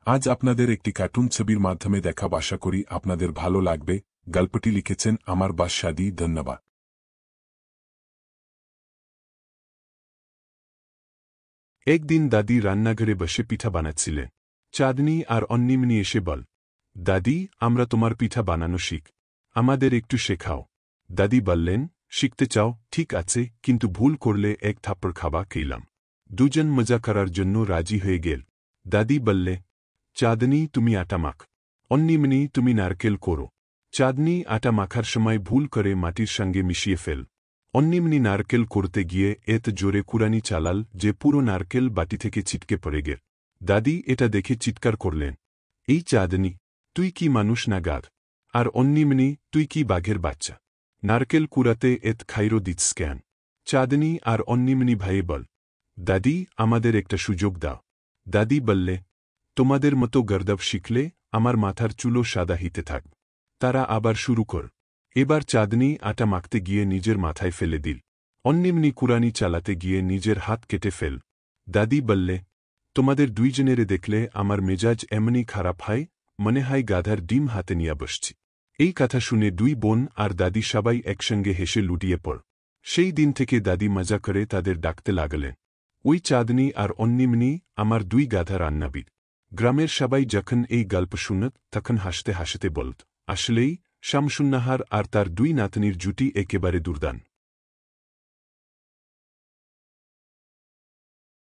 আজ আপনাদের একটি কার্টুন ছবির মাধ্যমে দেখাব, আশা করি আপনাদের ভালো লাগবে। গল্পটি লিখেছেন আমার বাদশাদি। ধন্যবাদ। একদিন দাদি রান্নাঘরে বসে পিঠা বানাচ্ছিলেন। চাঁদনি আর অন্নিমনি এসে বল, দাদি, আমরা তোমার পিঠা বানানো শিখ, আমাদের একটু শেখাও। দাদি বললেন, শিখতে চাও? ঠিক আছে, কিন্তু ভুল করলে এক থাপ্পড় খাবা খেলাম। দুজন মজা করার জন্য রাজি হয়ে গেল। দাদি বললে, চাঁদনি তুমি আটা মাখ, অন্নিমনি তুমি নারকেল করো। চাঁদনি আটা মাখার সময় ভুল করে মাটির সঙ্গে মিশিয়ে ফেল। অন্নিমনি নারকেল করতে গিয়ে এত জোরে কুড়ানি চালাল যে পুরো নারকেল বাটি থেকে ছিটকে পড়ে গেল। দাদি এটা দেখে চিৎকার করলেন, এই চাঁদনি, তুই কি মানুষ না গাধ? আর অন্নিমনি, তুই কি বাঘের বাচ্চা? নারকেল কুড়াতে এত খাইরো দিচ্ছ কেন? চাঁদনি আর অন্নিমনি ভাইয়ে বল, দাদি, আমাদের একটা সুযোগ দাও। দাদি বললে, তোমাদের মতো গর্দভ শিখলে আমার মাথার চুলো সাদা হিতে থাক। তারা আবার শুরু কর। এবার চাঁদনি আটা মাখতে গিয়ে নিজের মাথায় ফেলে দিল। অন্নিমনি কুড়ানি চালাতে গিয়ে নিজের হাত কেটে ফেল। দাদি বললে, তোমাদের দুইজনেরে দেখলে আমার মেজাজ এমনই খারাপ হয়, মনে হয় গাধার ডিম হাতে নিয়ে বসছি। এই কথা শুনে দুই বোন আর দাদি সবাই একসঙ্গে হেসে লুটিয়ে পড়। সেই দিন থেকে দাদি মজা করে তাদের ডাকতে লাগলেন, ওই চাঁদনি আর অন্নিমনি আমার দুই গাধা রান্নাবিদ। গ্রামের সবাই যখন এই গল্প শুনত তখন হাসতে হাসতে বলত, আসলেই শামসুন্নাহার আর তার দুই নাতনির জুটি একেবারে দুর্দান্ত।